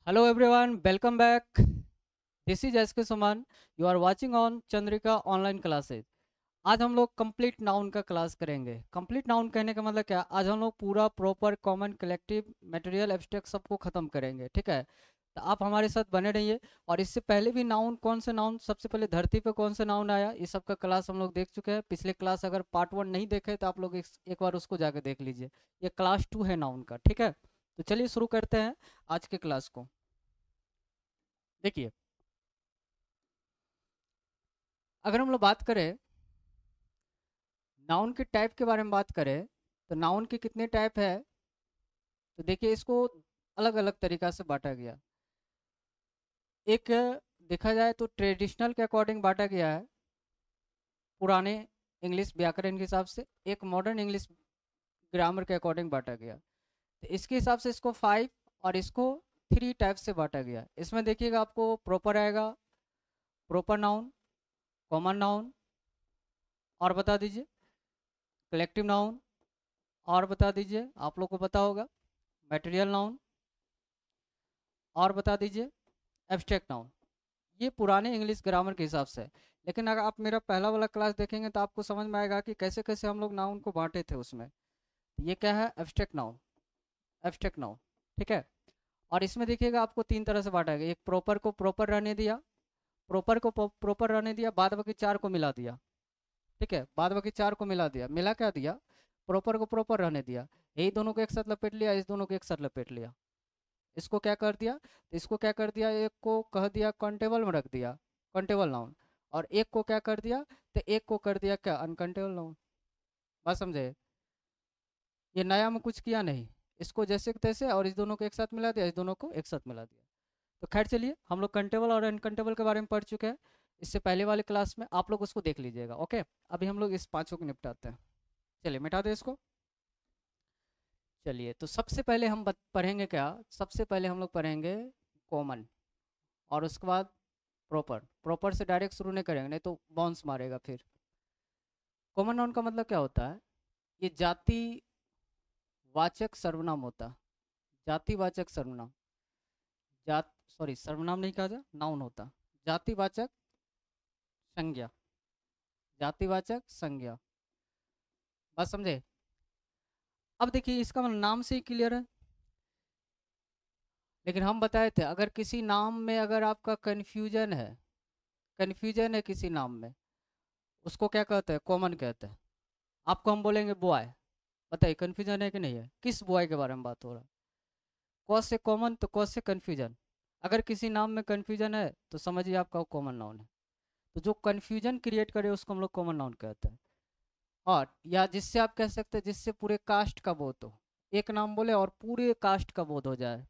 Hello everyone, welcome back. This is SK Suman. You are watching on Chandrika online classes. आज हम लोग complete noun का class करेंगे. Complete noun कहने का मतलब क्या? आज हम लोग पूरा proper common collective material abstract सबको खत्म करेंगे. ठीक है, तो आप हमारे साथ बने रहिए. और इससे पहले भी नाउन, कौन से नाउन सबसे पहले धरती पे कौन से नाउन आया, ये सब का क्लास हम लोग देख चुके हैं. पिछले क्लास अगर पार्ट 1 नहीं देखे तो आप लोग एक बार उसको जाकर देख लीजिए. ये क्लास 2 है नाउन का. ठीक है, तो चलिए शुरू करते हैं आज के क्लास को. देखिए, अगर हम लोग बात करें नाउन के टाइप के बारे में बात करें, तो नाउन के कितने टाइप है? तो देखिए, इसको अलग अलग तरीका से बांटा गया. एक देखा जाए तो ट्रेडिशनल के अकॉर्डिंग बांटा गया है, पुराने इंग्लिश व्याकरण के हिसाब से. एक मॉडर्न इंग्लिश ग्रामर के अकॉर्डिंग बांटा गया. तो इसके हिसाब से इसको 5 और इसको 3 टाइप से बांटा गया. इसमें देखिएगा, आपको प्रॉपर आएगा, प्रॉपर नाउन, कॉमन नाउन, और बता दीजिए कलेक्टिव नाउन, और बता दीजिए, आप लोग को पता होगा मटेरियल नाउन, और बता दीजिए एब्स्ट्रैक्ट नाउन. ये पुराने इंग्लिश ग्रामर के हिसाब से है. लेकिन अगर आप मेरा पहला वाला क्लास देखेंगे तो आपको समझ में आएगा कि कैसे कैसे हम लोग नाउन को बांटे थे उसमें. ये क्या है? Abstract noun. Abstract noun. ठीक है, और इसमें देखिएगा आपको 3 तरह से बांटा गया. एक प्रॉपर को प्रॉपर रहने दिया, प्रॉपर को प्रॉपर रहने दिया, बाद बाकी 4 को मिला दिया. ठीक है, बाद बाकी 4 को मिला दिया. मिला क्या दिया? प्रॉपर को प्रॉपर रहने दिया. यही दोनों को एक साथ लपेट लिया, इस दोनों को एक साथ लपेट लिया. इसको क्या कर दिया? तो इसको क्या कर दिया, एक को कह दिया कॉन्टेबल में रख दिया, कॉन्टेबल नाउन. और एक को क्या कर दिया? तो एक को कर दिया क्या? Uncountable noun. बात समझे? ये नया में कुछ किया नहीं. इसको जैसे के तैसे, और इस दोनों को एक साथ मिला दिया, इस दोनों को एक साथ मिला दिया. तो खैर चलिए, हम लोग कंटेबल और अनकंटेबल के बारे में पढ़ चुके हैं इससे पहले वाले क्लास में. आप लोग उसको देख लीजिएगा. ओके, अभी हम लोग इस पांचों को निपटाते हैं. चलिए मिटा दे इसको. चलिए, तो सबसे पहले हम पढ़ेंगे क्या? सबसे पहले हम लोग पढ़ेंगे कॉमन, और उसके बाद प्रॉपर. प्रॉपर से डायरेक्ट शुरू नहीं करेंगे, नहीं तो बाउंस मारेगा फिर. कॉमन नाउन का मतलब क्या होता है? ये जाति वाचक सर्वनाम होता है. जातिवाचक सर्वनाम. जात सॉरी, सर्वनाम नहीं कहा जाए, नाउन होता. जातिवाचक संज्ञा. जातिवाचक संज्ञा. बात समझे? अब देखिए, इसका मतलब नाम से ही क्लियर है. लेकिन हम बताए थे, अगर किसी नाम में अगर आपका कन्फ्यूजन है, कन्फ्यूजन है किसी नाम में, उसको क्या कहते हैं? कॉमन कहते हैं. आपको हम बोलेंगे बॉय, बताइए कन्फ्यूजन है कि नहीं है? किस बॉय के बारे में बात हो रहा है? कॉज से कॉमन, तो कॉज से कन्फ्यूजन. अगर किसी नाम में कन्फ्यूजन है तो समझिए आपका कॉमन नाउन है. तो जो कन्फ्यूजन क्रिएट करे उसको हम लोग कॉमन नाउन कहते हैं. और या जिससे आप कह सकते हैं, जिससे पूरे कास्ट का बोध हो. एक नाम बोले और पूरे कास्ट का बोध हो जाए.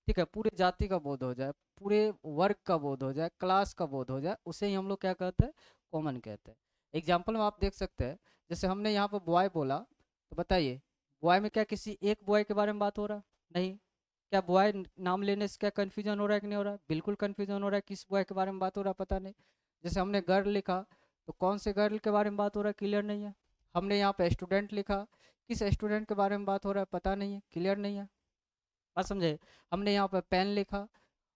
ठीक है, पूरे जाति का बोध हो जाए, पूरे वर्ग का बोध हो जाए, क्लास का बोध हो जाए, उसे ही हम लोग क्या कहते हैं? कॉमन कहते हैं. एग्जाम्पल में आप देख सकते हैं, जैसे हमने यहाँ पर बॉय बोला, तो बताइए बॉय में क्या किसी एक बॉय के बारे में बात हो रहा है? नहीं. क्या बॉय नाम लेने से क्या कन्फ्यूजन हो रहा है कि नहीं हो रहा है? बिल्कुल कन्फ्यूजन हो रहा है. किस बॉय के बारे में बात हो रहा है पता नहीं. जैसे हमने गर्ल लिखा, तो कौन से गर्ल के बारे में बात हो रहा है? क्लियर नहीं है. हमने यहाँ पे स्टूडेंट लिखा, किस स्टूडेंट के बारे में बात हो रहा है? पता नहीं है, क्लियर नहीं है. बात समझे? हमने यहाँ पे पेन लिखा,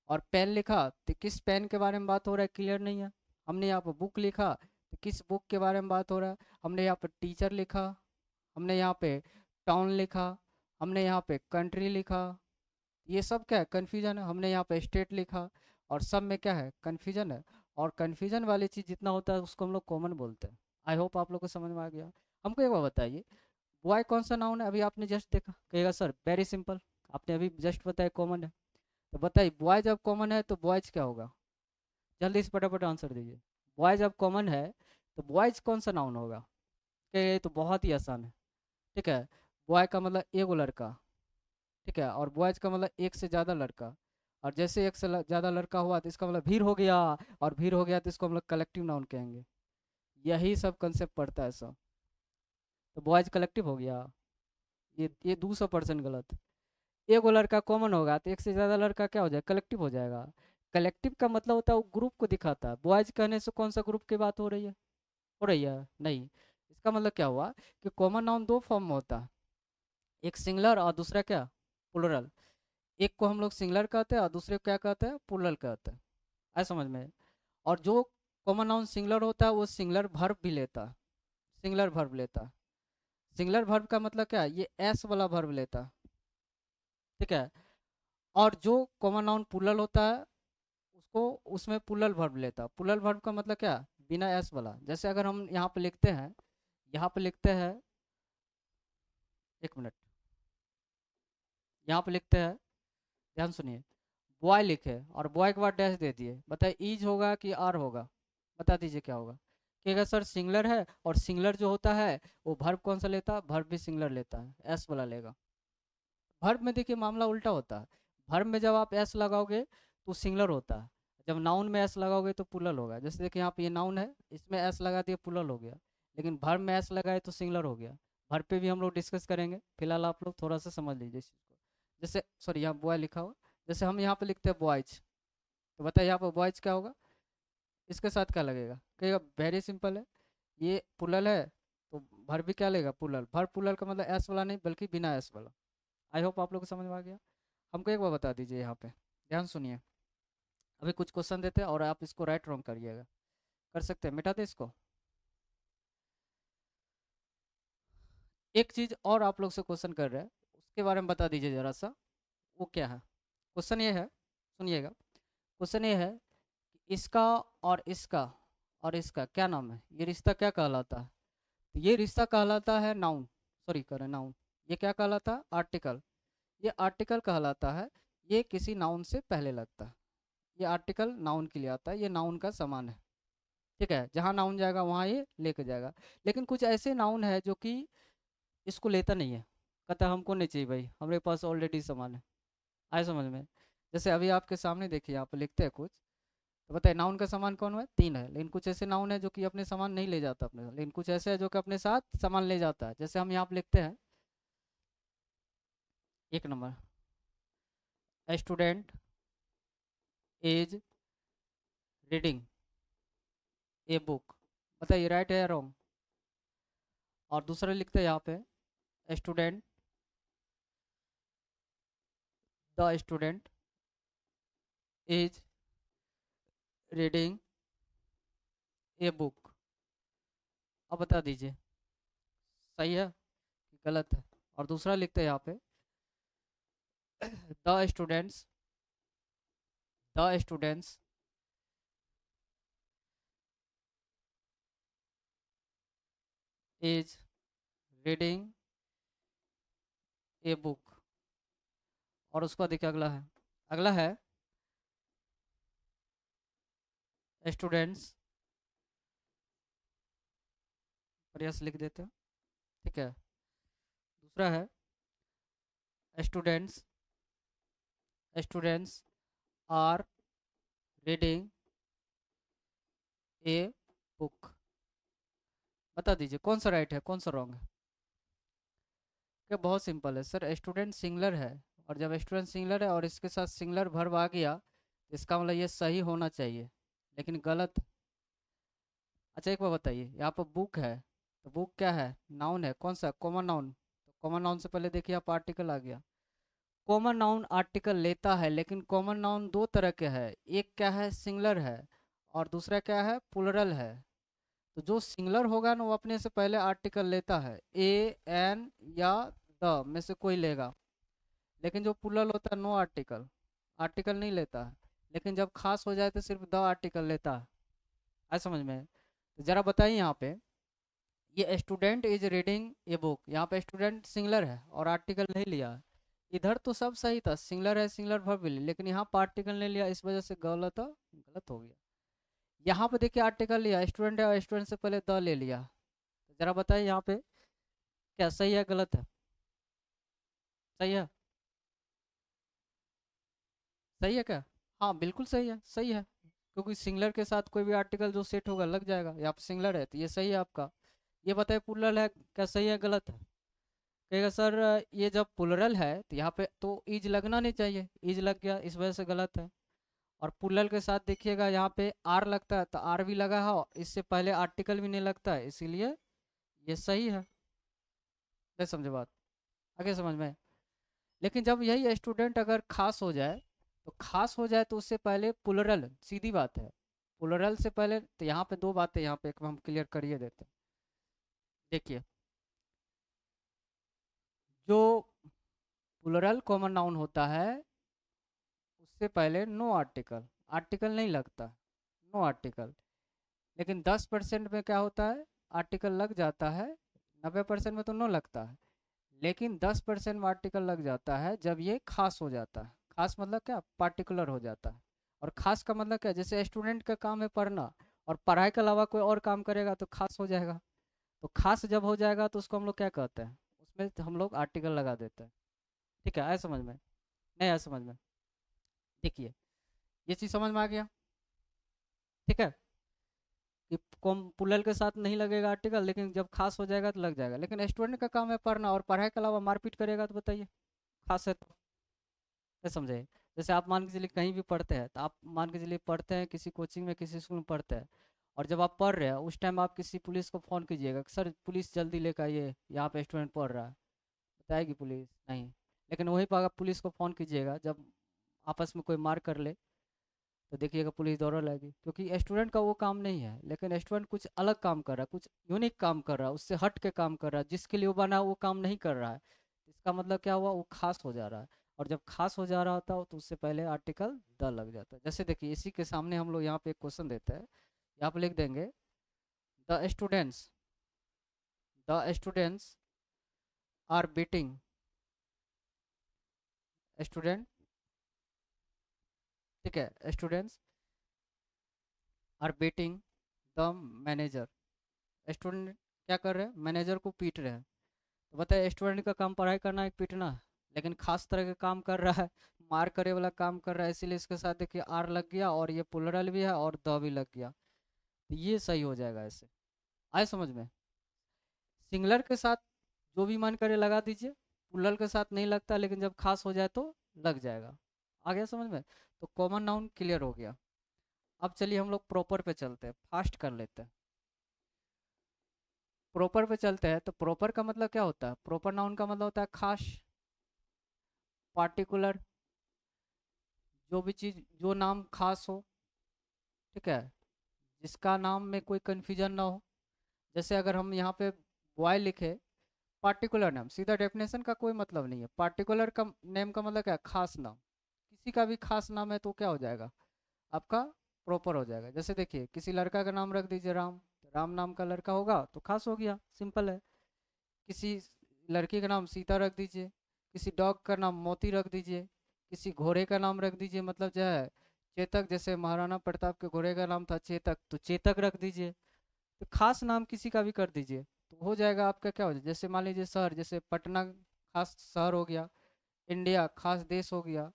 और पेन लिखा तो किस पेन के बारे में बात हो रहा है? क्लियर नहीं है. हमने यहाँ पे बुक लिखा, तो किस बुक के बारे में बात हो रहा है? हमने यहाँ पे टीचर लिखा, हमने यहाँ पे टाउन लिखा, हमने यहाँ पे कंट्री लिखा. ये सब क्या है? कन्फ्यूजन है. हमने यहाँ पे स्टेट लिखा, और सब में क्या है? कन्फ्यूजन है. और कन्फ्यूजन वाली चीज़ जितना होता है उसको हम लोग कॉमन बोलते हैं. आई होप आप लोग को समझ में आ गया. हमको एक बार बताइए, बॉय कौन सा नाउन है? अभी आपने जस्ट देखा, कहेगा सर वेरी सिंपल, आपने अभी जस्ट बताया कॉमन है. तो बताइए, बॉय जब कॉमन है तो बॉयज क्या होगा? जल्दी से फटाफट आंसर दीजिए. बॉय जब कॉमन है तो बॉयज कौन सा नाउन होगा? कि ये तो बहुत ही आसान है. ठीक है, बॉय का मतलब एगो लड़का. ठीक है, और बॉयज का मतलब एक से ज़्यादा लड़का. और जैसे एक से ज़्यादा लड़का हुआ तो इसका मतलब भीड़ हो गया, और भीड़ हो गया तो इसको हम लोग कलेक्टिव नाउन कहेंगे. यही सब कंसेप्ट पड़ता है सब. तो बॉयज कलेक्टिव हो गया. ये 200% गलत. एगो लड़का कॉमन होगा तो एक से ज़्यादा लड़का क्या हो जाएगा? कलेक्टिव हो जाएगा. कलेक्टिव का मतलब होता है वो ग्रुप को दिखाता है. बॉयज कहने से कौन सा ग्रुप की बात हो रही है? हो रही है? नहीं. इसका मतलब क्या हुआ कि कॉमन नाउन दो फॉर्म में होता है, एक सिंगुलर और दूसरा क्या? प्लुरल. एक को हम लोग सिंगुलर कहते हैं और दूसरे को क्या कहते हैं, प्लूरल कहते हैं। आए समझ में? और जो कॉमन नाउन सिंगुलर होता है वो सिंगुलर वर्ब भी लेता है, सिंगुलर वर्ब लेता है। सिंगुलर वर्ब का मतलब क्या है, ये एस वाला वर्ब लेता है, ठीक है। और जो कॉमन नाउन प्लूरल होता है उसको उसमें प्लूरल वर्ब लेता है। प्लूरल वर्ब का मतलब क्या, बिना एस वाला। जैसे अगर हम यहाँ पे लिखते हैं, यहाँ पे लिखते हैं, एक मिनट, यहाँ पे लिखते हैं, ध्यान सुनिए, बॉय लिखे और बॉय के बाद डैश दे दिए, बताइए ईज होगा कि आर होगा, बता दीजिए क्या होगा। कि अगर सर सिंगुलर है और सिंगुलर जो होता है वो वर्ब कौन सा लेता है, वर्ब भी सिंगुलर लेता है, एस वाला लेगा। वर्ब में देखिए मामला उल्टा होता है। वर्ब में जब आप एस लगाओगे तो सिंगुलर होता है, जब नाउन में एस लगाओगे तो प्लूरल होगा। जैसे देखिए यहाँ पे ये नाउन है, इसमें एस लगा दिए प्लूरल हो गया, लेकिन वर्ब में एस लगाए तो सिंगुलर हो गया। वर्ब पे भी हम लोग डिस्कस करेंगे, फिलहाल आप लोग थोड़ा सा समझ लीजिए इस चीज़ को। जैसे सॉरी यहाँ बॉय लिखा हुआ, जैसे हम यहाँ पे लिखते हैं बॉयज, तो बताइए यहाँ पर बॉयज क्या होगा, इसके साथ क्या लगेगा, कहेगा वेरी सिंपल है, ये प्लूरल है तो वर्ब भी क्या लेगा, प्लूरल। वर्ब प्लूरल का मतलब एस वाला नहीं बल्कि बिना एस वाला। आई होप आप लोग को समझ में आ गया। हमको एक बार बता दीजिए यहाँ पे, ध्यान सुनिए, अभी कुछ क्वेश्चन देते हैं और आप इसको राइट रॉन्ग करिएगा। कर सकते हैं, मिटा दे इसको। एक चीज़ और आप लोग से क्वेश्चन कर रहे हैं, उसके बारे में बता दीजिए ज़रा सा, वो क्या है। क्वेश्चन ये है, सुनिएगा, क्वेश्चन ये है कि इसका और इसका और इसका क्या नाम है, ये रिश्ता क्या कहलाता है। तो ये रिश्ता कहलाता है नाउन, सॉरी करें नाउन, ये क्या कहलाता है, आर्टिकल। ये आर्टिकल कहलाता है, ये किसी नाउन से पहले लगता है, ये आर्टिकल नाउन के लिए आता है, ये नाउन का समान है, ठीक है। जहाँ नाउन जाएगा वहाँ ये लेके जाएगा। लेकिन कुछ ऐसे नाउन है जो कि इसको लेता नहीं है, कहता है हमको नहीं चाहिए भाई, हमारे पास ऑलरेडी सामान है। आए समझ में? जैसे अभी आपके सामने देखिए, यहाँ पे लिखते हैं कुछ, तो बताइए नाउन का सामान कौन है, तीन है, लेकिन कुछ ऐसे नाउन है जो कि अपने सामान नहीं ले जाता अपने, लेकिन कुछ ऐसे है जो कि अपने साथ सामान ले जाता है। जैसे हम यहाँ पे लिखते हैं, एक number, student is reading a book, बताइए राइट है या रॉन्ग। और दूसरा लिखते हैं यहाँ पे, student, the student is reading a book. अब बता दीजिए सही है कि गलत है। और दूसरा लिखते हैं यहाँ पे, the students, the students is reading a book. और उसका देखिए अगला है, अगला है स्टूडेंट्स, प्रयास लिख देते हैं, ठीक है। दूसरा है students, students are reading a book. बता दीजिए कौन सा राइट है कौन सा रॉन्ग है। क्या, बहुत सिंपल है सर, स्टूडेंट सिंगुलर है, और जब स्टूडेंट सिंगुलर है और इसके साथ सिंगुलर वर्ब आ गया तो इसका मतलब ये सही होना चाहिए, लेकिन गलत। अच्छा एक बार बताइए, यहाँ पर बुक है, तो बुक क्या है, नाउन है, कौन सा, कॉमन नाउन। तो कॉमन नाउन से पहले देखिए आप आर्टिकल आ गया। कॉमन नाउन आर्टिकल लेता है, लेकिन कॉमन नाउन दो तरह के है, एक क्या है सिंगुलर है और दूसरा क्या है प्लूरल है। तो जो सिंगुलर होगा ना वो अपने से पहले आर्टिकल लेता है, ए, एन या द में से कोई लेगा। लेकिन जो प्लूरल होता है नो आर्टिकल, आर्टिकल नहीं लेता है, लेकिन जब खास हो जाए तो सिर्फ द आर्टिकल लेता है। आज समझ में? तो जरा बताइए यहाँ पे, ये student is reading a book, यहाँ पे स्टूडेंट सिंगुलर है और आर्टिकल नहीं लिया है। इधर तो सब सही था, सिंगुलर है सिंगुलर वर्ब भी लिया, लेकिन यहाँ पर आर्टिकल नहीं लिया, इस वजह से गलत गलत हो गया। यहाँ पे देखिए आर्टिकल लिया, स्टूडेंट है और स्टूडेंट से पहले द ले लिया। तो जरा बताइए यहाँ पे क्या सही है गलत है, सही है, सही है क्या, हाँ बिल्कुल सही है, सही है, क्योंकि सिंगुलर के साथ कोई भी आर्टिकल जो सेट होगा लग जाएगा, यहाँ पे सिंगुलर है तो ये सही है आपका। ये बताइए प्लूरल है, क्या सही है गलत है। कहेगा सर ये जब प्लूरल है तो यहाँ पे तो ईज लगना नहीं चाहिए, ईज लग गया इस वजह से गलत है। और प्लूरल के साथ देखिएगा यहाँ पे आर लगता है तो आर भी लगा है, इससे पहले आर्टिकल भी नहीं लगता है, इसीलिए ये सही है। नहीं समझे बात, आगे समझ में? लेकिन जब यही स्टूडेंट अगर खास हो जाए, तो खास हो जाए तो उससे पहले प्लुरल, सीधी बात है, प्लुरल से पहले तो यहाँ पे दो बातें यहाँ पे एक हम क्लियर करिए देते हैं। देखिए, जो प्लुरल कॉमन नाउन होता है उससे पहले नो आर्टिकल, आर्टिकल नहीं लगता, नो आर्टिकल। लेकिन 10% में क्या होता है, आर्टिकल लग जाता है, 90% में तो नो लगता है। लेकिन 10% में आर्टिकल लग जाता है जब ये खास हो जाता है। खास मतलब क्या, पार्टिकुलर हो जाता है। और खास का मतलब क्या, जैसे स्टूडेंट का काम है पढ़ना, और पढ़ाई के अलावा कोई और काम करेगा तो खास हो जाएगा। तो खास जब हो जाएगा तो उसको हम लोग क्या कहते हैं, उसमें हम लोग आर्टिकल लगा देते हैं। ठीक है, आया समझ में, नहीं आया समझ में? देखिए, ये चीज़ समझ में आ गया। ठीक है, कि कॉम पुलल के साथ नहीं लगेगा आर्टिकल, लेकिन जब खास हो जाएगा तो लग जाएगा। लेकिन स्टूडेंट का काम है पढ़ना, और पढ़ाई के अलावा मारपीट करेगा तो बताइए, खास है तो, क्या समझे? जैसे आप मान के चलिए कहीं भी पढ़ते हैं, तो आप मान के चलिए पढ़ते हैं किसी कोचिंग में, किसी स्कूल में पढ़ते हैं, और जब आप पढ़ रहे हैं उस टाइम आप किसी पुलिस को फ़ोन कीजिएगा कि सर पुलिस जल्दी लेकर आइए, यहाँ पे स्टूडेंट पढ़ रहा है, बताएगी पुलिस? नहीं। लेकिन वहीं पर आप पुलिस को फ़ोन कीजिएगा जब आपस में कोई मार कर ले, तो देखिएगा पुलिस दौड़ लाएगी, क्योंकि स्टूडेंट का वो काम नहीं है। लेकिन स्टूडेंट कुछ अलग काम कर रहा है, कुछ यूनिक काम कर रहा है, उससे हट के काम कर रहा है, जिसके लिए वो बना है वो काम नहीं कर रहा है। इसका मतलब क्या हुआ, वो खास हो जा रहा है। और जब खास हो जा रहा होता है तो उससे पहले आर्टिकल द लग जाता है। जैसे देखिए, इसी के सामने हम लोग यहाँ पे एक क्वेश्चन देते हैं, यहाँ पे लिख देंगे the students, the students are beating, student, ठीक है, students are beating the manager. Student क्या कर रहे हैं, मैनेजर को पीट रहे हैं। तो बताइए, स्टूडेंट का काम पढ़ाई करना है, पीटना है, लेकिन खास तरह का काम कर रहा है, मार करे वाला काम कर रहा है, इसीलिए इसके साथ देखिए आर लग गया, और ये प्लुरल भी है और द भी लग गया। तो ये सही हो जाएगा ऐसे। आए समझ में? सिंगुलर के साथ जो भी मन करे लगा दीजिए, प्लुरल के साथ नहीं लगता, लेकिन जब खास हो जाए तो लग जाएगा। आ गया समझ में? तो कॉमन नाउन क्लियर हो गया। अब चलिए हम लोग प्रॉपर पे चलते हैं, फास्ट कर लेते हैं। प्रॉपर पे चलते हैं, तो प्रॉपर का मतलब क्या होता है, प्रॉपर नाउन का मतलब होता है खास, पार्टिकुलर, जो भी चीज़, जो नाम खास हो, ठीक है, जिसका नाम में कोई कन्फ्यूजन ना हो। जैसे अगर हम यहाँ पे बॉय लिखे, पार्टिकुलर नाम, सीधा डेफिनेशन का कोई मतलब नहीं है, पार्टिकुलर का नेम का मतलब क्या है, खास नाम। किसी का भी खास नाम है तो क्या हो जाएगा, आपका प्रॉपर हो जाएगा। जैसे देखिए, किसी लड़का का नाम रख दीजिए राम, तो राम नाम का लड़का होगा तो खास हो गया, सिंपल है। किसी लड़की का नाम सीता रख दीजिए, किसी डॉग का नाम मोती रख दीजिए, किसी घोड़े का नाम रख दीजिए, मतलब जो है चेतक, जैसे महाराणा प्रताप के घोड़े का नाम था चेतक, तो चेतक रख दीजिए। तो खास नाम किसी का भी कर दीजिए, तो हो जाएगा आपका, क्या हो जाए, जैसे मान लीजिए शहर, जैसे पटना खास शहर हो गया, इंडिया खास देश हो गया।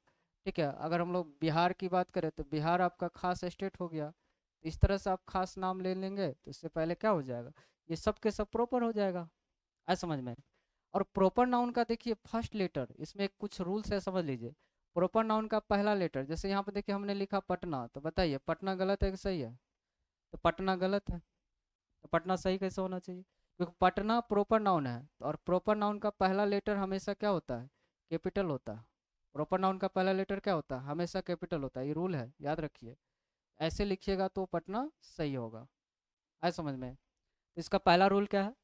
ठीक है, अगर हम लोग बिहार की बात करें तो बिहार आपका खास स्टेट हो गया। तो इस तरह से आप खास नाम ले लेंगे तो इससे पहले क्या हो जाएगा, ये सब के सब प्रॉपर हो जाएगा। है समझ में? और प्रॉपर नाउन का देखिए फर्स्ट लेटर, इसमें कुछ रूल्स है, समझ लीजिए। प्रॉपर नाउन का पहला लेटर, जैसे यहाँ पे देखिए हमने लिखा पटना, तो बताइए पटना गलत है कि सही है? तो पटना गलत है, तो पटना सही कैसे होना चाहिए? क्योंकि पटना प्रॉपर नाउन है, और प्रॉपर नाउन का पहला लेटर हमेशा क्या होता है, कैपिटल होता है। प्रॉपर नाउन का पहला लेटर क्या होता है, हमेशा कैपिटल होता है, ये रूल है, याद रखिए। ऐसे लिखिएगा तो पटना सही होगा। आए समझ में? तो इसका पहला रूल क्या है,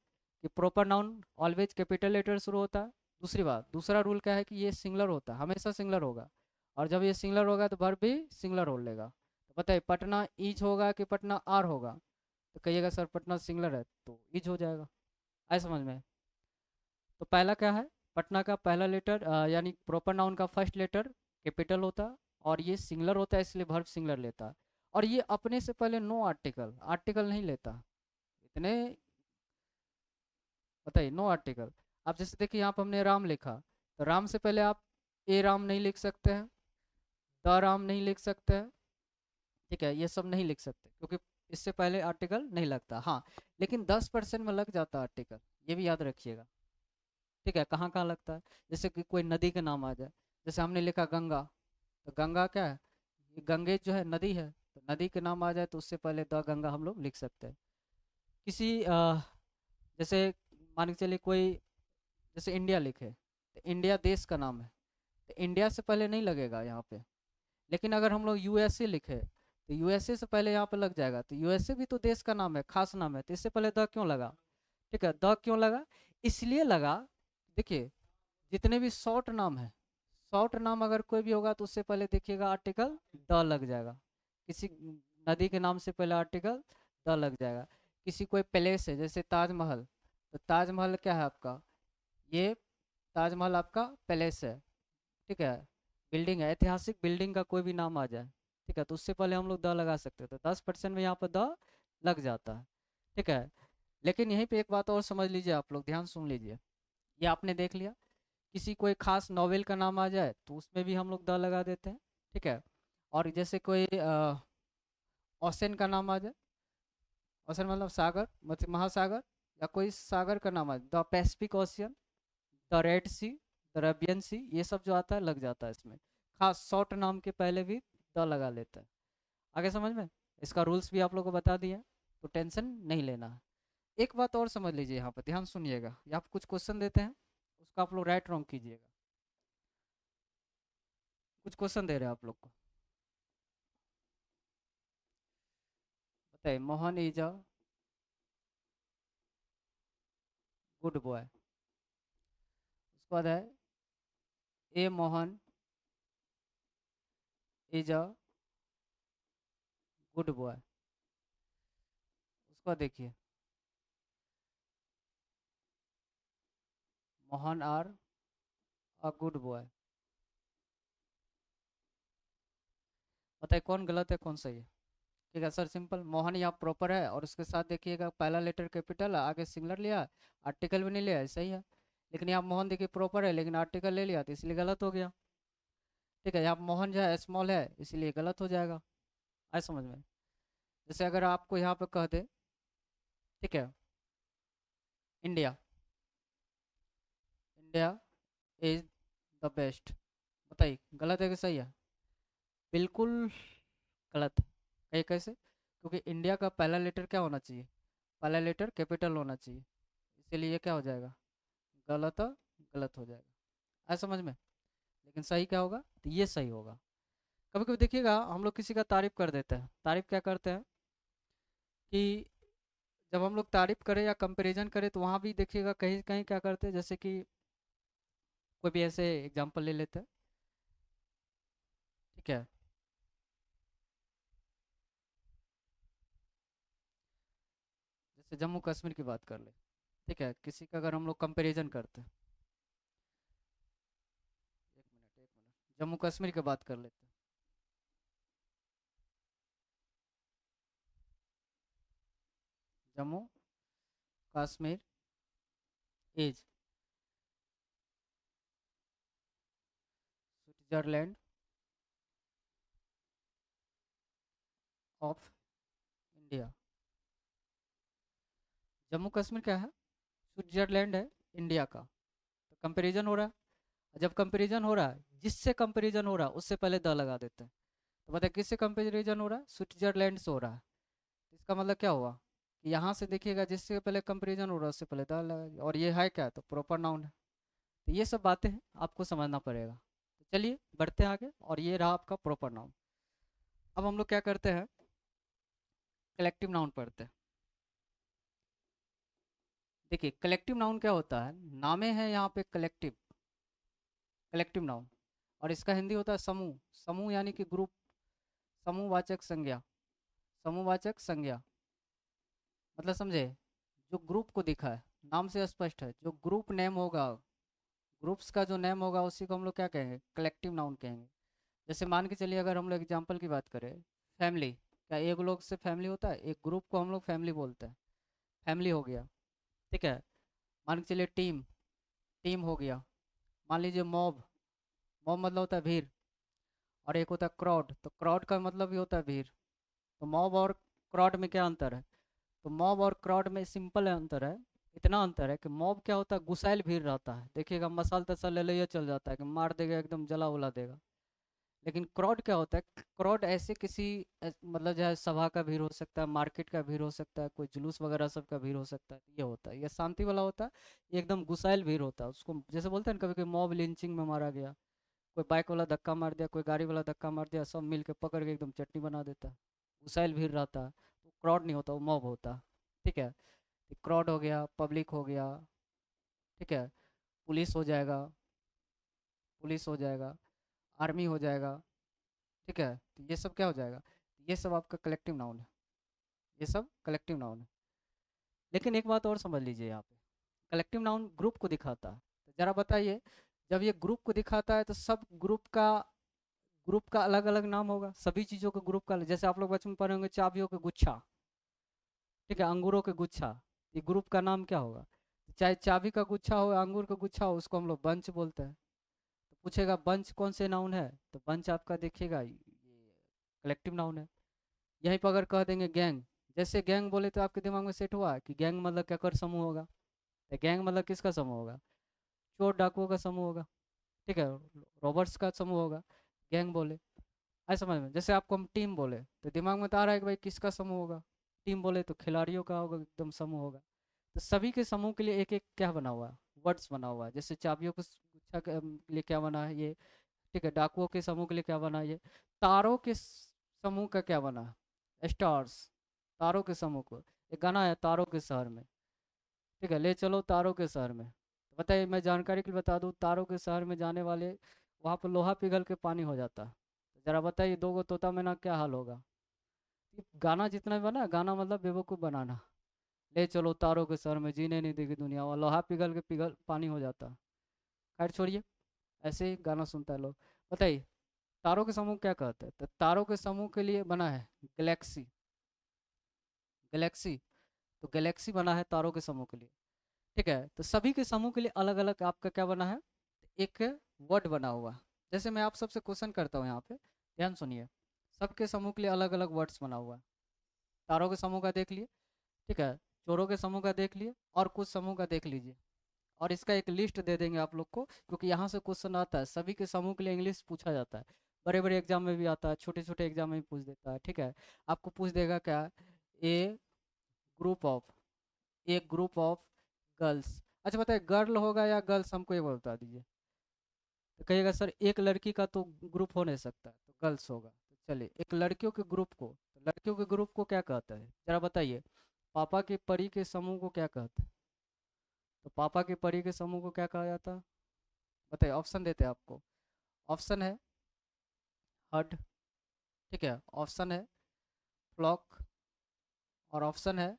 कि proper noun always capital letter शुरू होता है। दूसरी बात, दूसरा रूल क्या है, कि ये सिंगुलर होता है, हमेशा सिंगुलर होगा। और जब ये सिंगुलर होगा तो वर्ब भी सिंगुलर हो लेगा। तो बताइए, पटना ईज होगा कि पटना आर होगा? तो कहिएगा सर पटना सिंगुलर है तो ईज हो जाएगा। आए समझ में? तो पहला क्या है, पटना का पहला लेटर, यानी प्रॉपर नाउन का फर्स्ट लेटर कैपिटल होता है, और ये सिंगुलर होता है इसलिए वर्ब सिंगुलर लेता है। और ये अपने से पहले नो आर्टिकल, आर्टिकल नहीं लेता। इतने, बताइए, नो आर्टिकल। आप जैसे देखिए यहाँ पर हमने राम लिखा, तो राम से पहले आप ए राम नहीं लिख सकते हैं, द राम नहीं लिख सकते हैं, ठीक है, ये सब नहीं लिख सकते, क्योंकि इससे पहले आर्टिकल नहीं लगता। हाँ, लेकिन 10% में लग जाता है आर्टिकल, ये भी याद रखिएगा। ठीक है, कहाँ कहाँ लगता है, जैसे कि कोई नदी का नाम आ जाए, जैसे हमने लिखा गंगा, तो गंगा क्या है, ये गंगे जो है नदी है, तो नदी के नाम आ जाए तो उससे पहले द गंगा हम लोग लिख सकते हैं। किसी जैसे मान के चलिए कोई, जैसे इंडिया लिखे, तो इंडिया देश का नाम है, तो इंडिया से पहले नहीं लगेगा यहाँ पे। लेकिन अगर हम लोग यूएसए लिखे तो यूएसए से पहले यहाँ पे लग जाएगा। तो यूएसए भी तो देश का नाम है, खास नाम है, तो इससे पहले द क्यों लगा? ठीक है, द क्यों लगा? इसलिए लगा, देखिए, जितने भी शॉर्ट नाम है, शॉर्ट नाम अगर कोई भी होगा तो उससे पहले देखिएगा आर्टिकल द लग जाएगा। किसी नदी के नाम से पहले आर्टिकल द लग जाएगा। किसी कोई प्लेस है जैसे ताजमहल, तो ताजमहल क्या है आपका? ये ताजमहल आपका पैलेस है, ठीक है, बिल्डिंग है, ऐतिहासिक बिल्डिंग का कोई भी नाम आ जाए, ठीक है, तो उससे पहले हम लोग द लगा सकते हैं, तो 10% में यहाँ पर द लग जाता है। ठीक है, लेकिन यहीं पे एक बात और समझ लीजिए, आप लोग ध्यान सुन लीजिए। ये आपने देख लिया, किसी कोई खास नॉवेल का नाम आ जाए तो उसमें भी हम लोग द लगा देते हैं। ठीक है, और जैसे कोई ओशन का नाम आ जाए, ओशन मतलब सागर, मतलब महासागर, या कोई सागर का नाम आ जाए, the Pacific Ocean, the Red Sea, the Arabian Sea, ये सब जो आता है लग जाता है इसमें। खास शॉर्ट नाम के पहले भी द लगा लेता है। आगे समझ में? इसका रूल्स भी आप लोगों को बता दिया, तो टेंशन नहीं लेना है। एक बात और समझ लीजिए, यहाँ पर ध्यान सुनिएगा, यहाँ पर कुछ क्वेश्चन देते हैं, उसका आप लोग राइट रॉन्ग कीजिएगा। कुछ क्वेश्चन दे रहे हैं आप लोग को, बताइए, Mohan is a good boy. उसके बाद है, a Mohan is a good boy. उसको देखिए, Mohan are a good boy. बताइए कौन गलत है कौन सही है? ठीक है सर, सिंपल, मोहन यहाँ प्रॉपर है, और उसके साथ देखिएगा पहला लेटर कैपिटल है, आगे सिंगुलर लिया, आर्टिकल भी नहीं लिया है, सही है। लेकिन यहाँ मोहन देखिए प्रॉपर है, लेकिन आर्टिकल ले लिया तो इसलिए गलत हो गया। ठीक है, यहाँ मोहन जो है स्मॉल है, इसलिए गलत हो जाएगा। आए समझ में? जैसे अगर आपको यहाँ पे कह दे, ठीक है, India, India is the best, बताइए गलत है कि सही है? बिल्कुल गलत। कहीं कैसे? क्योंकि इंडिया का पहला लेटर क्या होना चाहिए? पहला लेटर कैपिटल होना चाहिए, इसीलिए ये क्या हो जाएगा? गलत, गलत हो जाएगा। आया समझ में? लेकिन सही क्या होगा? तो ये सही होगा। कभी कभी देखिएगा हम लोग किसी का तारीफ कर देते हैं, तारीफ क्या करते हैं कि जब हम लोग तारीफ करें या कंपैरिजन करें तो वहाँ भी देखिएगा कहीं कहीं क्या करते हैं, जैसे कि कोई भी ऐसे एग्जांपल ले लेते हैं, ठीक है, जैसे जम्मू कश्मीर की बात कर ले, ठीक है, किसी का अगर हम लोग कंपैरिजन करते हैं, एक मिनट एक मिनट, जम्मू कश्मीर की बात कर लेते हैं, Jammu Kashmir is Switzerland of India. Jammu Kashmir क्या है? स्विट्जरलैंड है इंडिया का। तो कंपैरिजन हो रहा है, जब कंपैरिजन हो रहा है, जिससे कंपैरिजन हो रहा है उससे पहले द लगा देते हैं। तो बताए किससे कंपैरिजन हो रहा है? स्विट्जरलैंड से हो रहा है। तो इसका मतलब क्या हुआ कि यहाँ से देखिएगा जिससे पहले कंपैरिजन हो रहा है उससे पहले द लगा दिया। और ये है क्या? तो प्रॉपर नाउन है। तो ये सब बातें हैं, आपको समझना पड़ेगा। तो चलिए बढ़ते हैं आगे, और ये रहा आपका प्रॉपर नाउन। अब हम लोग क्या करते हैं, कलेक्टिव नाउन पढ़ते हैं। देखिए कलेक्टिव नाउन क्या होता है, नामे है यहाँ पे कलेक्टिव, कलेक्टिव नाउन, और इसका हिंदी होता है समूह। समूह यानी कि ग्रुप, समूहवाचक संज्ञा, समूहवाचक संज्ञा, मतलब समझे? जो ग्रुप को दिखा है, नाम से स्पष्ट है, जो ग्रुप नेम होगा, ग्रुप्स का जो नेम होगा उसी को हम लोग क्या कहेंगे? कलेक्टिव नाउन कहेंगे। जैसे मान के चलिए अगर हम लोग एग्जाम्पल की बात करें, फैमिली, क्या एक लोग से फैमिली होता है? एक ग्रुप को हम लोग फैमिली बोलते हैं, फैमिली हो गया। ठीक है, मान के चलिए टीम, टीम हो गया। मान लीजिए मॉब, मॉब मतलब होता है भीड़, और एक होता है क्राउड, तो क्राउड का मतलब भी होता है भीड़। तो मॉब और क्राउड में क्या अंतर है? तो मॉब और क्राउड में सिंपल अंतर है, इतना अंतर है कि मॉब क्या होता है? गुसाइल भीड़ रहता है, देखिएगा मसाल तसाल ले ले चल जाता है कि मार देगा, एकदम जला उला देगा। लेकिन क्राउड क्या होता है? क्राउड ऐसे किसी मतलब जो है सभा का भीड़ हो सकता है, मार्केट का भीड़ हो सकता है, कोई जुलूस वगैरह सब का भीड़ हो सकता है, ये होता है, ये शांति वाला होता है, ये एकदम गुसाइल भीड़ होता है। उसको जैसे बोलते हैं ना, कभी कभी मॉब लिंचिंग में मारा गया, कोई बाइक वाला धक्का मार दिया, कोई गाड़ी वाला धक्का मार दिया, सब मिल के पकड़ के एकदम चटनी बना देता है। उसाइल भीड़ रहता है, तो क्राउड नहीं होता, वो मॉब होता। ठीक है, क्राउड हो गया, पब्लिक हो गया, ठीक है, पुलिस हो जाएगा, पुलिस हो जाएगा, आर्मी हो जाएगा। ठीक है, तो ये सब क्या हो जाएगा? ये सब आपका कलेक्टिव नाउन है, ये सब कलेक्टिव नाउन है। लेकिन एक बात और समझ लीजिए यहाँ पे, कलेक्टिव नाउन ग्रुप को दिखाता है। तो जरा बताइए, जब ये ग्रुप को दिखाता है तो सब ग्रुप का अलग अलग नाम होगा, सभी चीज़ों के ग्रुप का। जैसे आप लोग बचपन में पढ़े होंगे चाबियों के गुच्छा, ठीक है, अंगूरों के गुच्छा, ये ग्रुप का नाम क्या होगा? चाहे चाबी का गुच्छा हो या अंगूर का गुच्छा हो, उसको हम लोग बंच बोलते हैं। तो पूछेगा बंच कौन से नाउन है, तो बंच आपका देखिएगा ये कलेक्टिव नाउन है। यहीं पर अगर कह देंगे गैंग, जैसे गैंग बोले तो आपके दिमाग में सेट हुआ कि गैंग मतलब क्या कर समूह होगा। तो गैंग मतलब किसका समूह होगा? चोर डाकुओं का समूह होगा, ठीक है, रॉबर्ट्स का समूह होगा, गैंग बोले। ऐसा समझ में, जैसे आपको हम टीम बोले तो दिमाग में तो आ रहा है कि भाई किसका समूह होगा। टीम बोले तो खिलाड़ियों का होगा, एकदम समूह होगा। तो सभी के समूह के लिए एक एक क्या बना हुआ है, वर्ड्स बना हुआ है। जैसे चाबियों के गुच्छा के लिए क्या बना है ये, ठीक है, डाकुओं के समूह के लिए क्या बना है ये, तारों के समूह का क्या बना है, स्टार्स, तारों के समूह को। एक गाना है तारों के शहर में, ठीक है, ले चलो तारों के शहर में। तो बताइए, मैं जानकारी के लिए बता दूं, तारों के शहर में जाने वाले वहाँ पर लोहा पिघल के पानी हो जाता है। तो जरा बताइए, दो गो तोता मैना क्या हाल होगा। ये गाना जितना भी बना, गाना मतलब बेवकूफ़ बनाना। ले चलो तारों के शहर में, जीने नहीं देगी दुनिया, और लोहा पिघल के पिघल पानी हो जाता। खैर छोड़िए, ऐसे ही गाना सुनता है लोग। बताइए, तारों के समूह क्या कहते हैं? तो तारों के समूह के लिए बना है गैलेक्सी, गैलेक्सी। तो गैलेक्सी बना है तारों के समूह के लिए। ठीक है, तो सभी के समूह के लिए अलग अलग आपका क्या बना है, एक वर्ड बना हुआ। जैसे मैं आप सबसे क्वेश्चन करता हूँ यहाँ पे, ध्यान सुनिए। सबके समूह के लिए अलग अलग वर्ड्स बना हुआ है। तारों के समूह का देख लिए, ठीक है, चोरों के समूह का देख लिए, और कुछ समूह का देख लीजिए। और इसका एक लिस्ट दे देंगे आप लोग को, क्योंकि यहाँ से क्वेश्चन आता है, सभी के समूह के लिए इंग्लिश पूछा जाता है। बड़े बड़े एग्जाम में भी आता है, छोटे छोटे एग्जाम में भी पूछ देता है। ठीक है, आपको पूछ देगा क्या, ए ग्रुप ऑफ, एक ग्रुप ऑफ गर्ल्स। अच्छा बताइए, गर्ल होगा या गर्ल्स, हमको ये बता दीजिए। तो कहिएगा सर एक लड़की का तो ग्रुप हो नहीं सकता, तो गर्ल्स होगा। तो चलिए, एक लड़कियों के ग्रुप को, तो लड़कियों के ग्रुप को क्या कहता है, जरा बताइए। पापा के परी के समूह को क्या कहते हैं? तो पापा के परी के समूह को क्या कहा जाता है? बताइए, ऑप्शन देते हैं आपको। ऑप्शन है हड, ठीक है, ऑप्शन है फ्लॉक, और ऑप्शन है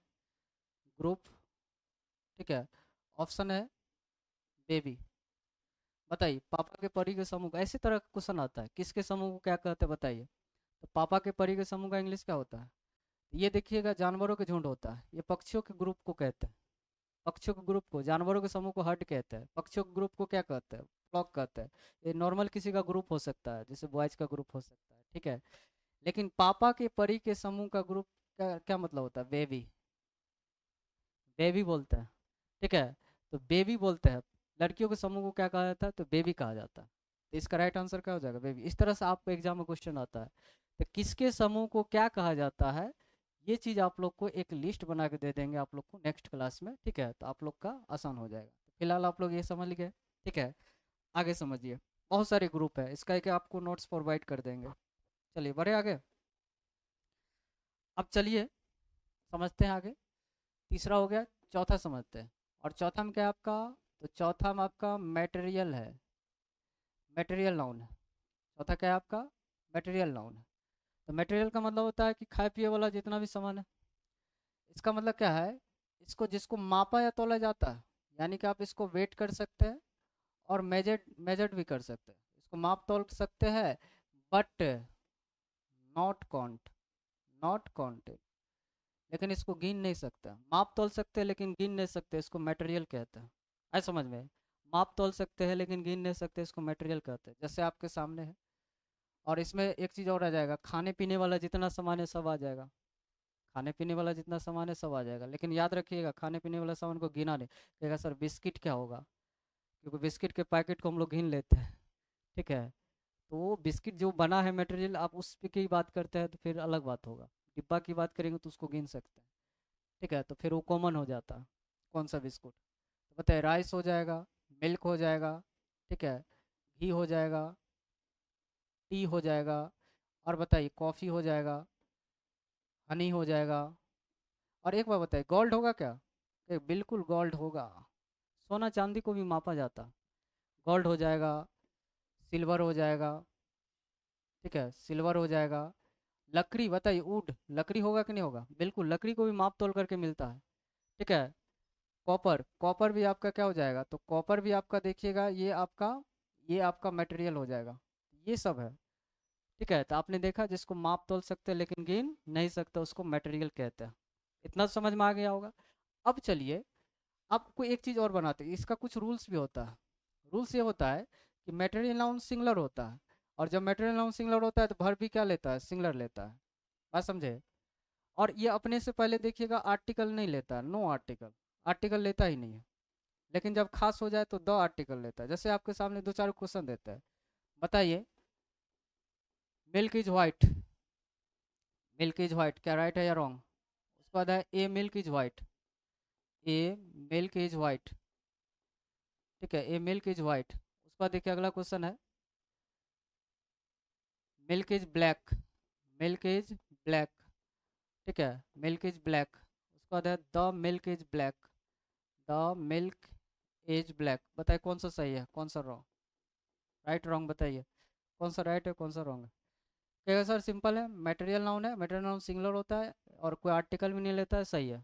ग्रुप, ठीक है, ऑप्शन है बेबी। बताइए, पापा के परी के समूह का ऐसे तरह का क्वेश्चन आता है, किसके समूह को क्या कहते हैं बताइए। तो पापा के परी के समूह का इंग्लिश क्या होता है? ये देखिएगा, जानवरों के झुंड होता है, ये पक्षियों के ग्रुप को कहते हैं। पक्षियों के ग्रुप को, जानवरों के समूह को हर्ड कहते हैं, पक्षियों के ग्रुप को क्या कहते हैं, फ्लॉक कहते हैं। ये नॉर्मल किसी का ग्रुप हो सकता है, जैसे बॉयज का ग्रुप हो सकता है, ठीक है। लेकिन पापा के परी के समूह का ग्रुप का क्या मतलब होता है, बेबी, बेबी बोलते हैं। ठीक है, तो बेबी बोलते हैं। लड़कियों के समूह को क्या कहा जाता है, तो बेबी कहा जाता है। तो इसका राइट आंसर क्या हो जाएगा, बेबी। इस तरह से आपको एग्जाम में क्वेश्चन आता है, तो किसके समूह को क्या कहा जाता है, ये चीज़ आप लोग को एक लिस्ट बना के दे देंगे आप लोग को नेक्स्ट क्लास में। ठीक है, तो आप लोग का आसान हो जाएगा। तो फिलहाल आप लोग ये समझ गए, ठीक है। आगे समझिए, बहुत सारे ग्रुप है, इसका एक आपको नोट्स प्रोवाइड कर देंगे। चलिए बढ़े आगे। अब चलिए समझते हैं आगे। तीसरा हो गया, चौथा समझते हैं। और चौथा में क्या है आपका, तो चौथा में आपका मटेरियल है, मटेरियल नाउन है। चौथा क्या है आपका, मटेरियल नाउन है। तो मटेरियल का मतलब होता है कि खाए पिए वाला जितना भी सामान है। इसका मतलब क्या है, इसको जिसको मापा या तोला जाता है, यानी कि आप इसको वेट कर सकते हैं और मेजर्ड भी कर सकते हैं। इसको माप तोल सकते हैं, but not count, not counted. लेकिन इसको गिन नहीं सकते। माप तोल सकते हैं लेकिन गिन नहीं सकते, इसको मटेरियल कहते हैं। है समझ में? माप तोल सकते हैं लेकिन गिन नहीं सकते, इसको मटेरियल कहते हैं। जैसे आपके सामने है। और इसमें एक चीज़ और आ जाएगा, खाने पीने वाला जितना सामान है सब आ जाएगा। खाने पीने वाला जितना सामान है सब आ जाएगा, लेकिन याद रखिएगा, खाने पीने वाला सामान को गिना नहीं। कहेगा सर बिस्किट क्या होगा, क्योंकि बिस्किट के पैकेट को हम लोग गिन लेते हैं। ठीक है, तो वो बिस्किट जो बना है मटेरियल, आप उस पे की बात करते हैं तो फिर अलग बात होगा। डिब्बा की बात करेंगे तो उसको गिन सकते हैं। ठीक है, तो फिर वो कॉमन हो जाता है। कौन सा बिस्कुट, तो बताइए, राइस हो जाएगा, मिल्क हो जाएगा, ठीक है, घी हो जाएगा, टी हो जाएगा, और बताइए कॉफ़ी हो जाएगा, हनी हो जाएगा, और एक बार बताइए गोल्ड होगा क्या? बिल्कुल गोल्ड होगा। सोना चांदी को भी मापा जाता। गोल्ड हो जाएगा, सिल्वर हो जाएगा, ठीक है, सिल्वर हो जाएगा। लकड़ी बताइए, वुड, लकड़ी होगा कि नहीं होगा? बिल्कुल, लकड़ी को भी माप तोल करके मिलता है, ठीक है। कॉपर, कॉपर भी आपका क्या हो जाएगा? तो कॉपर भी आपका देखिएगा, ये आपका मटेरियल हो जाएगा। ये सब है, ठीक है। तो आपने देखा, जिसको माप तोल सकते हैं लेकिन गिन नहीं सकते, उसको मटेरियल कहते हैं। इतना तो समझ में आ गया होगा। अब चलिए, आपको एक चीज़ और बनाते हैं, इसका कुछ रूल्स भी होता है। रूल्स ये होता है कि मटेरियल नाउन सिंगुलर होता है, और जब मटेरियल नाउन सिंगुलर होता है तो वर्ब भी क्या लेता है? सिंगुलर लेता है। बात समझे? और ये अपने से पहले देखिएगा आर्टिकल नहीं लेता, नो आर्टिकल, आर्टिकल लेता ही नहीं है। लेकिन जब खास हो जाए तो द आर्टिकल लेता है। जैसे आपके सामने दो चार क्वेश्चन देता है, बताइए milk is white, milk is white क्या राइट है या रॉन्ग? उसके बाद है a milk is white, a milk is white, ठीक है, ए मिल्क इज वाइट। उसके बाद देखिए अगला क्वेश्चन है milk is black, milk is black, ठीक है, मिल्क इज ब्लैक। उसके बाद है the milk is black, the milk is black. बताइए कौन सा सही है, कौन सा रॉन्ग? राइट रॉन्ग बताइए, कौन सा राइट है कौन सा रॉन्ग है? कहेगा सर सिंपल है, मटेरियल नाउन है, मटेरियल नाउन सिंगुलर होता है और कोई आर्टिकल भी नहीं लेता है, सही है।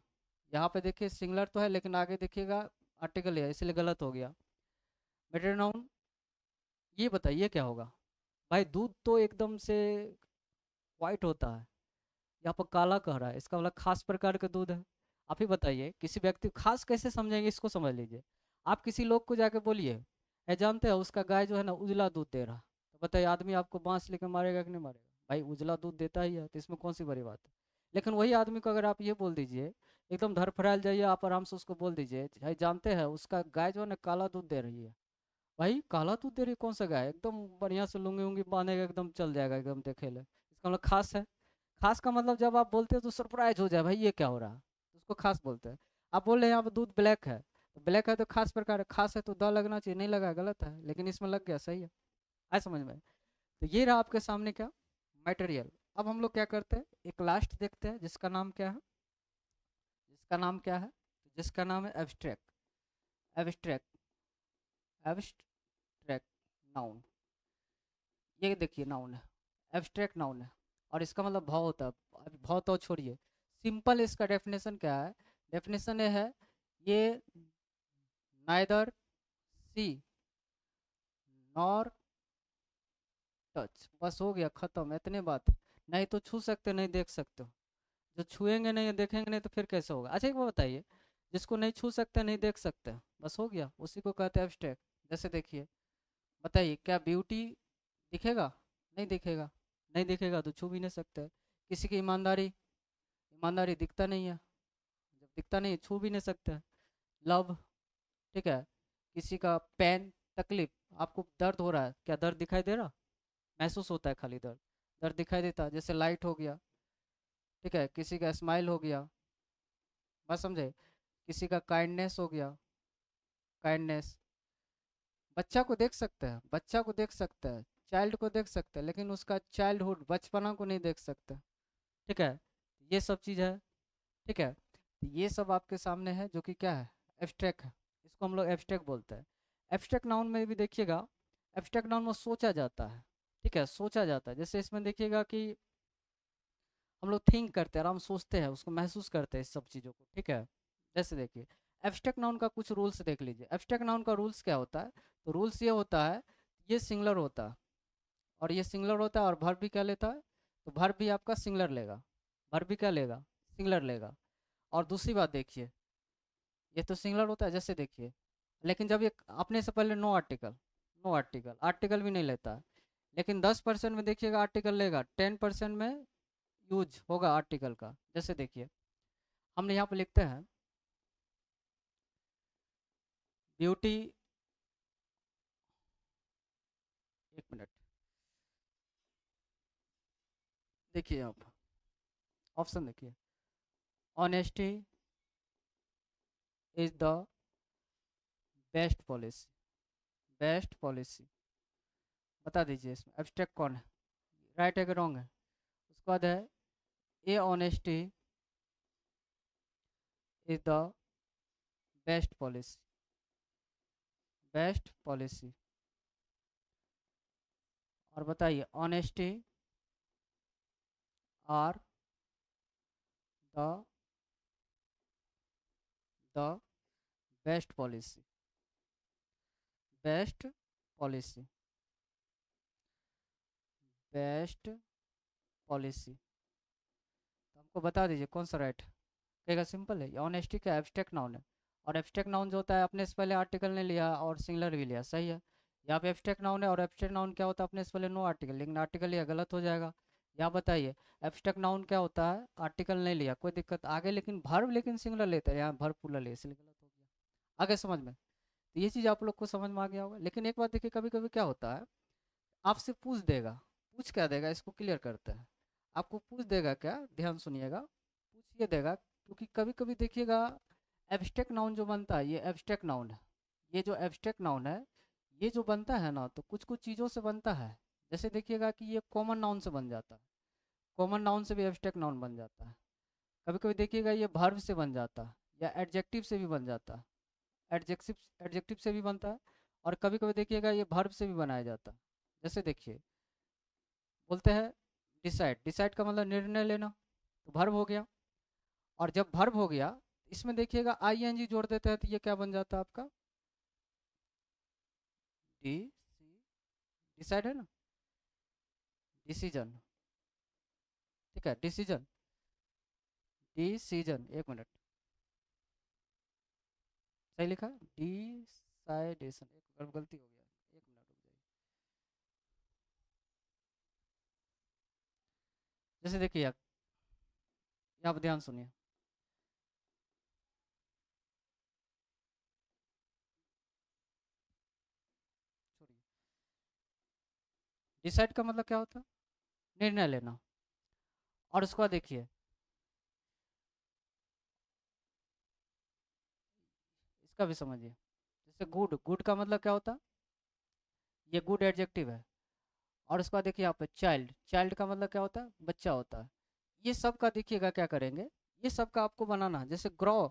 यहाँ पे देखिए सिंगुलर तो है लेकिन आगे देखिएगा आर्टिकल है, इसलिए गलत हो गया। मटेरियल नाउन, ये बताइए क्या होगा? भाई दूध तो एकदम से वाइट होता है, यहाँ पर काला कह रहा है, इसका मतलब खास प्रकार का दूध है। आप ही बताइए, किसी व्यक्ति को खास कैसे समझेंगे, इसको समझ लीजिए। आप किसी लोग को जाके बोलिए, है जानते हैं उसका गाय जो है ना उजला दूध दे रहा, तो बताइए आदमी आपको बांस लेकर मारेगा कि नहीं मारेगा? भाई उजला दूध देता ही है, तो इसमें कौन सी बड़ी बात है? लेकिन वही आदमी को अगर आप ये बोल दीजिए, एकदम धर फैल जाइए, आप आराम से उसको बोल दीजिए, भाई जानते हैं उसका गाय जो है ना काला दूध दे रही है। भाई काला दूध दे रही है, कौन सा गाय? एकदम बढ़िया से लुंगी उंगी बांधेगा, एकदम चल जाएगा, एकदम देखे ले, इसका मतलब खास है। खास का मतलब जब आप बोलते हो तो सरप्राइज हो जाए, भाई ये क्या हो रहा है, तो उसको खास बोलते हैं। आप बोल रहे हैं यहाँ पे दूध ब्लैक है, तो ब्लैक है तो खास प्रकार है, खास है तो द लगना चाहिए, नहीं लगा गलत है, लेकिन इसमें लग गया, सही है। आए समझ में? तो ये रहा आपके सामने क्या, मटेरियल। अब हम लोग क्या करते हैं, एक लास्ट देखते हैं जिसका नाम क्या है, जिसका नाम क्या है, जिसका नाम है एब्स्ट्रैक्ट, एब्स्ट्रैक्ट, एब्स्ट्रैक्ट नाउन। ये देखिए नाउन है, एब्स्ट्रैक्ट नाउन है, और इसका मतलब भाव होता है। अभी भाव तो छोड़िए, सिंपल इसका डेफिनेशन क्या है? डेफिनेशन ये है, ये नाइदर सी नॉर टच, बस हो गया खत्म, इतने बात। नहीं तो छू सकते नहीं देख सकते हो, जो छुएंगे नहीं देखेंगे नहीं तो फिर कैसे होगा? अच्छा एक बात बताइए, जिसको नहीं छू सकते नहीं देख सकते, बस हो गया, उसी को कहते हैं एब्स्ट्रैक्ट। जैसे देखिए, बताइए क्या ब्यूटी दिखेगा? नहीं दिखेगा, नहीं दिखेगा तो छू भी नहीं सकते। किसी की ईमानदारी, ईमानदारी दिखता नहीं है, जब दिखता नहीं है छू भी नहीं सकते। लव, ठीक है, किसी का पेन, तकलीफ, आपको दर्द हो रहा है, क्या दर्द दिखाई दे रहा? महसूस होता है खाली दर्द, दर्द दिखाई देता। जैसे लाइट हो गया, ठीक है, किसी का स्माइल हो गया, बस समझे, किसी का काइंडनेस हो गया, काइंडनेस। बच्चा को देख सकते हैं, बच्चा को देख सकते हैं, चाइल्ड को देख सकते हैं, लेकिन उसका चाइल्डहुड बचपना को नहीं देख सकते, ठीक है। ये सब चीज़ है, ठीक है। तो ये सब आपके सामने है जो कि क्या है, एब्स्ट्रैक्ट है, इसको हम लोग एब्स्ट्रैक्ट बोलते हैं। एब्स्ट्रैक्ट नाउन में भी देखिएगा, एब्स्ट्रैक्ट नाउन में सोचा जाता है, ठीक है, सोचा जाता है। जैसे इसमें देखिएगा कि हम लोग थिंक करते हैं, आराम सोचते हैं, उसको महसूस करते हैं इस सब चीज़ों को, ठीक है। जैसे देखिए, एब्स्ट्रैक्ट नाउन का कुछ रूल्स देख लीजिए। एब्स्ट्रैक्ट नाउन का रूल्स क्या होता है? तो रूल्स ये होता है, ये सिंगुलर होता है, और ये सिंगुलर होता है, और वर्ब भी क्या लेता है? तो वर्ब भी आपका सिंगुलर लेगा, वर्ब भी क्या लेगा? सिंगुलर लेगा। और दूसरी बात देखिए, ये तो सिंगुलर होता है, जैसे देखिए, लेकिन जब ये अपने से पहले no article, no article, article भी नहीं लेता है। लेकिन 10% में देखिएगा आर्टिकल लेगा, 10% में यूज होगा आर्टिकल का। जैसे देखिए, हमने यहाँ पे लिखते हैं ब्यूटी, एक मिनट, देखिए यहाँ पर ऑप्शन देखिए, honesty is the best policy, best policy. बता दीजिए इसमें एब्स्ट्रैक्ट कौन है? राइट है कि रॉन्ग है? उसके बाद है a honesty is the best policy. Best policy. और बताइए honesty are the the best policy. Best policy. Best policy. तो हमको बता दीजिए कौन सा राइट कहेगा। सिंपल है, ऑनेस्टी का एब्स्ट्रैक्ट नाउन है। और एब्स्ट्रैक्ट नाउन जो होता है अपने से पहले आर्टिकल नहीं लिया और सिंगुलर भी लिया, सही है। यहाँ पे एब्स्ट्रैक्ट नाउन है और एब्स्ट्रैक्ट नाउन क्या होता है, अपने से पहले नो आर्टिकल, लेकिन आर्टिकल लिया गलत हो जाएगा। यहाँ बताइए एब्स्ट्रैक्ट नाउन क्या होता है, आर्टिकल नहीं लिया कोई दिक्कत आगे, लेकिन भर्ब लेकिन सिंगुलर लेते हैं, यहाँ भर्ब प्लूरल है इसलिए गलत हो गया। आगे समझ में? तो ये चीज़ आप लोग को समझ में आ गया होगा। लेकिन एक बात देखिए, कभी कभी क्या होता है, आपसे पूछ देगा। पूछ क्या देगा, इसको क्लियर करते हैं। आपको पूछ देगा क्या, ध्यान सुनिएगा। पूछ ये देगा क्योंकि कभी कभी देखिएगा एब्स्ट्रैक्ट नाउन जो बनता है, ये एब्स्ट्रैक्ट नाउन है। ये जो एब्स्ट्रैक्ट नाउन है, ये जो बनता है ना, तो कुछ कुछ चीज़ों से बनता है। जैसे देखिएगा कि ये कॉमन नाउन से बन जाता है। कॉमन नाउन से भी एब्स्ट्रैक्ट नाउन बन जाता है। कभी कभी देखिएगा ये वर्ब से बन जाता है, या एडजेक्टिव से भी बन जाता है। एडजेक्टिव एडजेक्टिव से भी बनता है। और कभी कभी देखिएगा ये वर्ब से भी बनाया जाता है। जैसे देखिए बोलते हैं डिसाइड। डिसाइड का मतलब निर्णय लेना, तो वर्ब हो गया। और जब वर्ब हो गया, इसमें देखिएगा आईएनजी जोड़ देते हैं, तो ये क्या बन जाता है आपका, डी सी, डिसाइड है ना, डिसीजन। ठीक है, डिसीजन। डिसीजन, एक मिनट, सही लिखा, डिसाइडेशन, एक गलती हो गया, एक मिनट रुक जाइए। जैसे देखिए आप, यहाँ पर ध्यान सुनिए। डिसाइड का मतलब क्या होता है, निर्णय लेना। और उसके बाद देखिए, इसका भी समझिए। जैसे गुड, गुड का मतलब क्या होता है, ये गुड एडजेक्टिव है। और उसके बाद देखिए यहाँ पे चाइल्ड, चाइल्ड का मतलब क्या होता है, बच्चा होता है। ये सब का देखिएगा क्या करेंगे, ये सब का आपको बनाना है। जैसे ग्रो,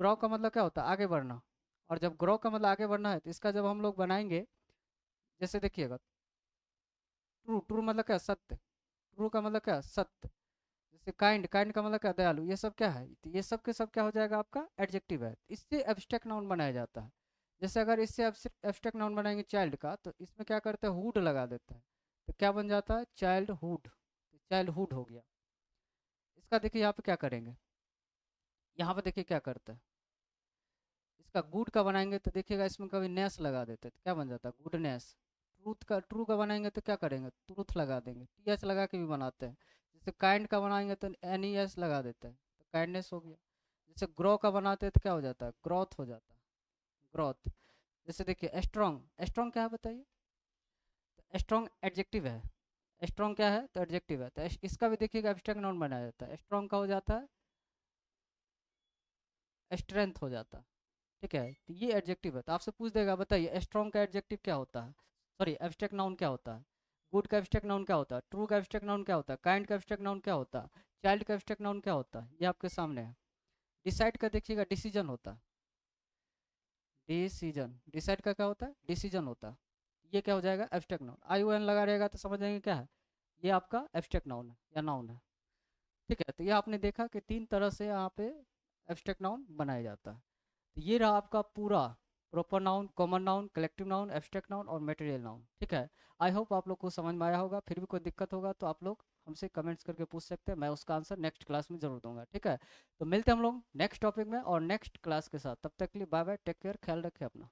ग्रो का मतलब क्या होता है, आगे बढ़ना। और जब ग्रो का मतलब आगे बढ़ना है, तो इसका जब हम लोग बनाएंगे, जैसे देखिएगा ट्रू, ट्रू मतलब क्या, सत्य। ट्रू का मतलब क्या, सत्य। जैसे काइंड, काइंड का मतलब क्या, दयालु। ये सब क्या है, तो ये सब के सब क्या हो जाएगा आपका, एडजेक्टिव है। इससे एब्स्ट्रैक्ट नाउन बनाया जाता है। जैसे अगर इससे एब्स्ट्रैक्ट नाउन बनाएंगे चाइल्ड का, तो इसमें क्या करते हैं, हुड लगा देता है, तो क्या बन जाता है, चाइल्ड हुड। चाइल्ड हुड हो गया। इसका देखिए यहाँ पे क्या करेंगे, यहाँ पे देखिए क्या करते हैं, इसका गुड का बनाएंगे तो देखिएगा इसमें कभी नेस लगा देते हैं, तो क्या बन जाता है, गुडनेस। ट्रूथ का, ट्रू का बनाएंगे तो क्या करेंगे, ट्रूथ लगा देंगे, टी एच लगा के भी बनाते हैं। जैसे काइंड का बनाएंगे तो एन ई एस लगा देते हैं, तो काइंडनेस हो गया। जैसे ग्रो का बनाते हैं तो क्या हो जाता है, ग्रोथ हो जाता है, ग्रोथ। जैसे देखिए स्ट्रॉन्ग, स्ट्रॉन्ग क्या है बताइए, तो स्ट्रॉन्ग एडजेक्टिव है। स्ट्रॉन्ग क्या है, तो एडजेक्टिव है, तो इसका भी देखिएगा एब्स्ट्रैक्ट नाउन बनाया जाता है। स्ट्रॉन्ग का हो जाता है स्ट्रेंथ हो जाता है। ठीक है, तो ये एडजेक्टिव है। तो आपसे पूछ देगा बताइए स्ट्रॉन्ग का एडजेक्टिव क्या होता है, सॉरी एब्स्ट्रैक्ट नाउन क्या होता है, गुड का एब्स्ट्रैक्ट नाउन क्या होता है, ट्रू का एब्स्ट्रैक्ट नाउन क्या होता है, काइंड का एब्स्ट्रैक्ट नाउन क्या होता है, चाइल्ड का एब्स्ट्रैक्ट नाउन क्या होता है, ये आपके सामने है। डिसाइड का देखिएगा डिसीजन होता है, डिसीजन। डिसाइड का क्या होता है, डिसीजन होता है। ये क्या हो जाएगा, एब्स्ट्रैक्ट नाउन। आई ओ एन लगा रहेगा तो समझ जाएंगे क्या है, ये आपका एब्स्ट्रैक्ट नाउन है या नाउन है। ठीक है, तो ये आपने देखा कि तीन तरह से यहाँ पे एब्स्ट्रैक्ट नाउन बनाया जाता है। तो ये रहा आपका पूरा proper noun, common noun, collective noun, abstract noun और मटेरियल नाउन। ठीक है, आई होप आप लोग को समझ में आया होगा। फिर भी कोई दिक्कत होगा तो आप लोग हमसे कमेंट्स करके पूछ सकते हैं, मैं उसका आंसर नेक्स्ट क्लास में जरूर दूंगा। ठीक है, तो मिलते हैं हम लोग नेक्स्ट टॉपिक में और नेक्स्ट क्लास के साथ। तब तक के लिए बाय बाय, टेक केयर, ख्याल रखें अपना।